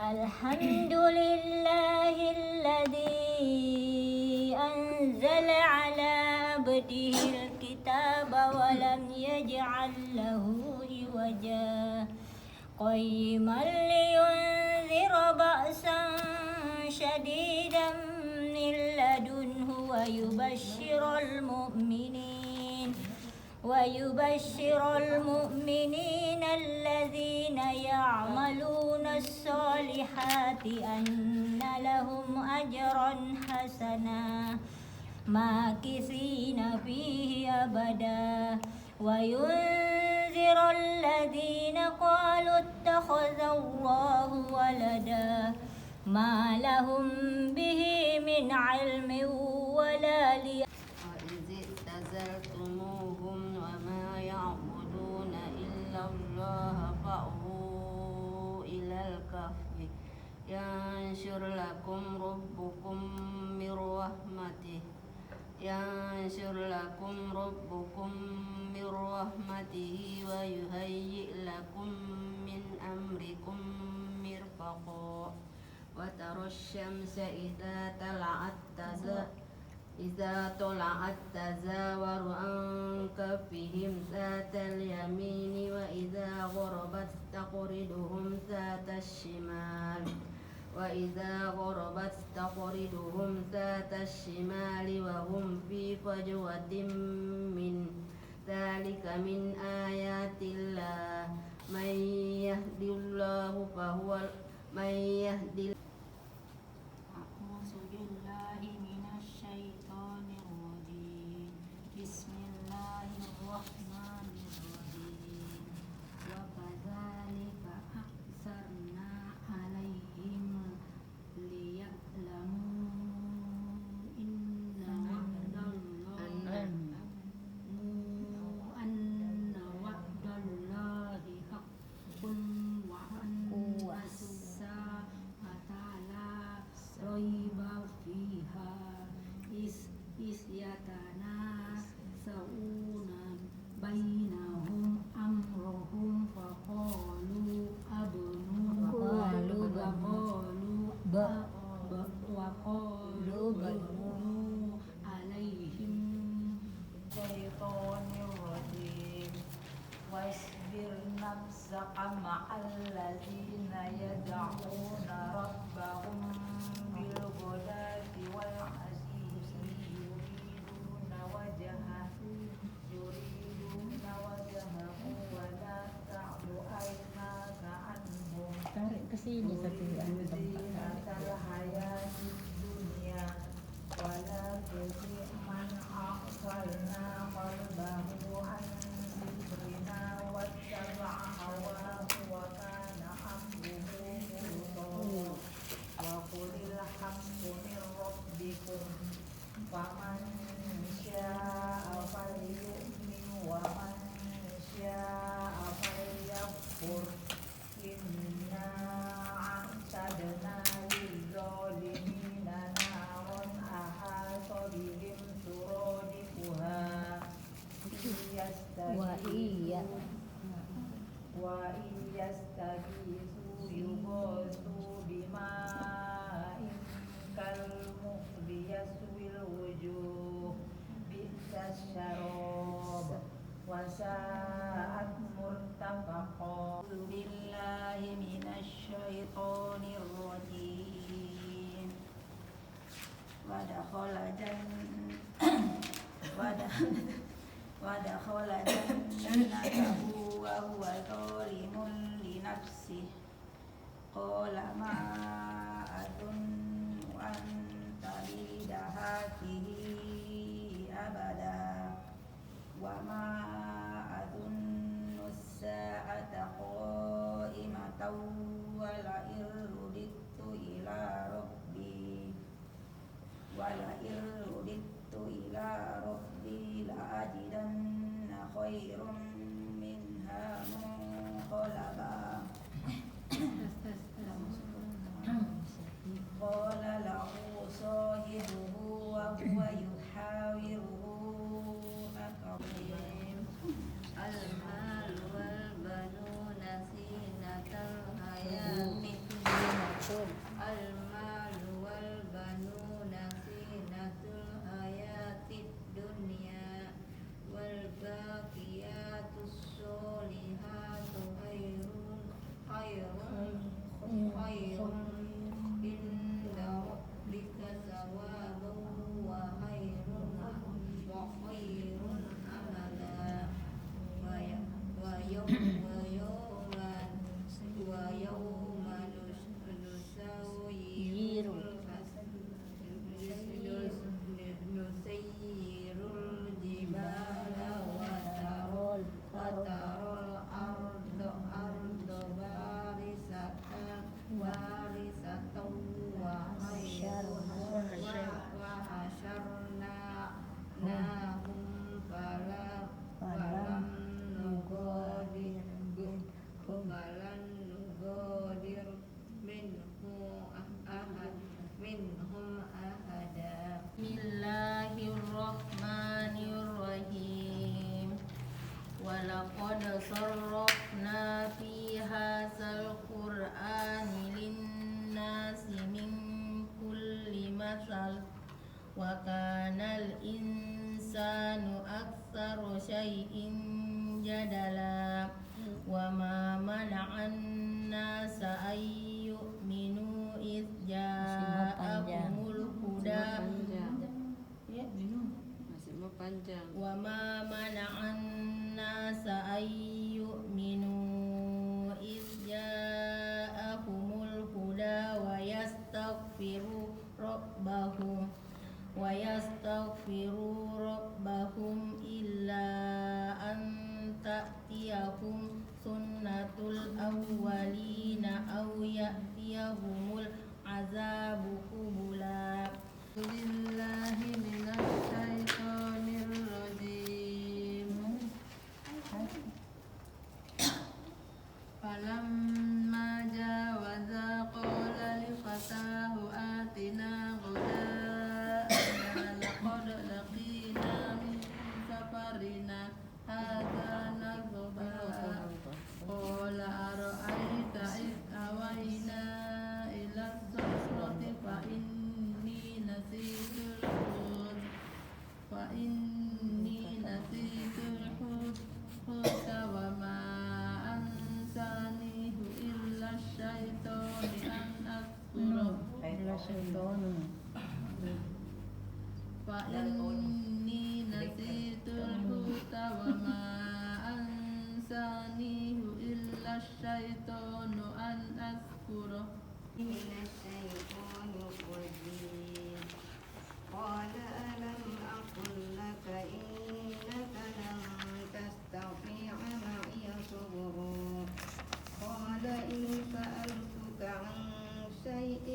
الحمد لله الذي أنزل على عبده الكتاب ولم يجعل له عوجا قيما لينذر بأسا شديدا من لدنه ويبشر المؤمنين الذين يعملون الصالحات أن لهم أجرا حسنا ماكثين فيه أبدا وينذر الذين قالوا اتخذ الله ولدا ما لهم به من علم ولا لي وإذ اعتزلتموهم وما يعبدون إلا الله فأووا إلى الكهف ينشر لكم ربكم من رحمته ويهيئ لكم من أمركم مرفقا وترى الشمس إذا طلعت تزاور عن كفهم ذات اليمين وإذا غربت تقرضهم ذات الشمال وهم في فجوة من ذلك من آيات الله من يهد الله أعوذ بالله من الشيطان الرجيم بسم الله الرحمن الرحيم وكذلك أعثرنا عليهم ليعلموا أن وعد الله حق وأن الساعة لا ريب فيها إذ يتنازعون بينهم أمرهم فقالوا بنوا عليهم الشيطان الرجيم واصبر نفسك مع الذين يدعون ربهم بالغداة والعشي يريدون وجهه ولا تعد عيناك عنهم زينة الحياة الدنيا ولا تطع من أغفلنا قلبه عن ذكرنا واتبع هواه وكان أمره فرطا وقل الحق من ربكم فمن شاء فليؤمن ومن شاء فليكفر إنا أعتدنا للظالمين نارا أحاط بهم سرادقها وإن يستغيثوا يغاثوا بماء كالمهل يشوي الوجوه بئس الشراب وساءت مرتفقا أعوذ بالله من الشيطان الرجيم ودخل جنته وهو ظالم لنفسه قال ما أظن أن تبيد هذه أبدا وما أظن الساعة قائمة ولئن رددت إلى ربي لأجدن خيرا منها منقلبا قال له صاحبه وهو يحاوره أكرم المال والبنون زينة الحياة الدنيا المال والبنون زينة الحياة الدنيا والباقيات الصالحات خير عند ربك ثوابا وخير أملا ويوم نسير الجبال وترى الأرض بارزة وحشرناهم فلم نغادر منهم أحدا بسم الله الرحمن الرحيم ولقد صرفنا في هذا القرآن للناس من كل مثل وكان الإنسان أكثر شيء جدلا وما منع الناس أن يؤمنوا إذ جاءهم الهدى وما منع الناس أن يؤمنوا إذ جاءهم الهدى ويستغفروا ربهم إلا أن تأتيهم سنة الأولين أو يأتيهم العذاب قبلا بالله من الشيطان الرجيم فلما جاوزا قال لفتاه آتنا غداءنا لقد لقينا من سفرنا هذا نصبا قال أرأيت إذ أوينا إلى الصخرة فإني نسيت الحوت وما أنسانيه إلا الشيطان أن أذكره فإني نسيت الحوت وما أنسانيه إلا الشيطان أن أذكره من الشيطان الرجيم قال ألم أقل لك إنك لن تستطيع معي صبرا قال إن سألتك عن شيء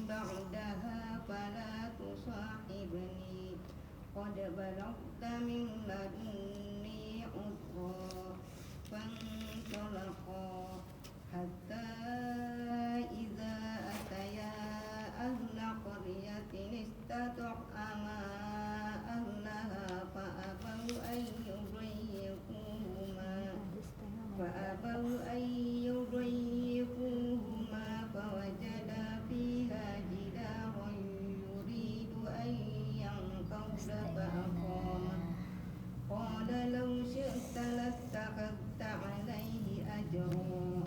بعدها فلا تصاحبني قد بلغت من لدني عذرا فانطلقا حتى إذا أتيا أهل قرية استطعما أهلها فأبوا أن يضيفوهما فوجدا فيها جدارا يريد أن ينقض فأقامه قال لو شئت لاتخذت عليه أجرا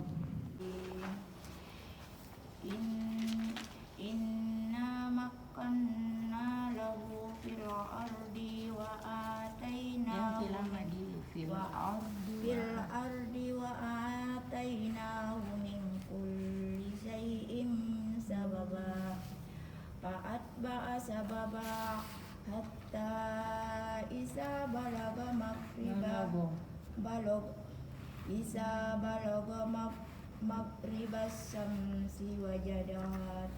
إنا مكنا له في الأرض وآتيناه من كل شيء سببا فأتبع سببا حتى إذا بلغ مغرب الشمس وجدها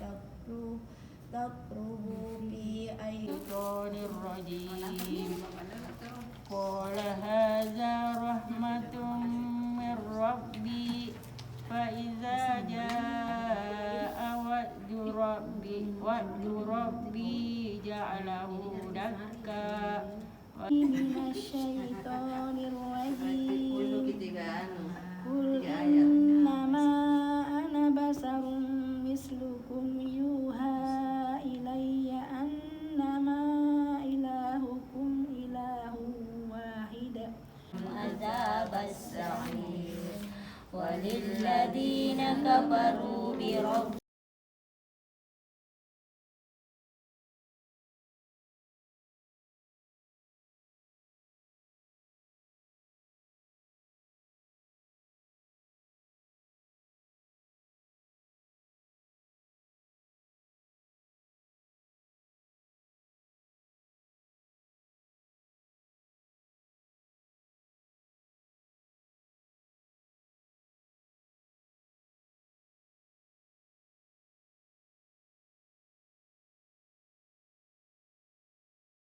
تغرب في الشيطان الرجيم قال هذا رحمة من ربي فإذا جاء وعد ربي جعله دكا من الشيطان الرجيم قل إنما أنا بشر مثلكم يوحى إلي أنما إلهكم إله واحد عذاب السعير وللذين كفروا بربهم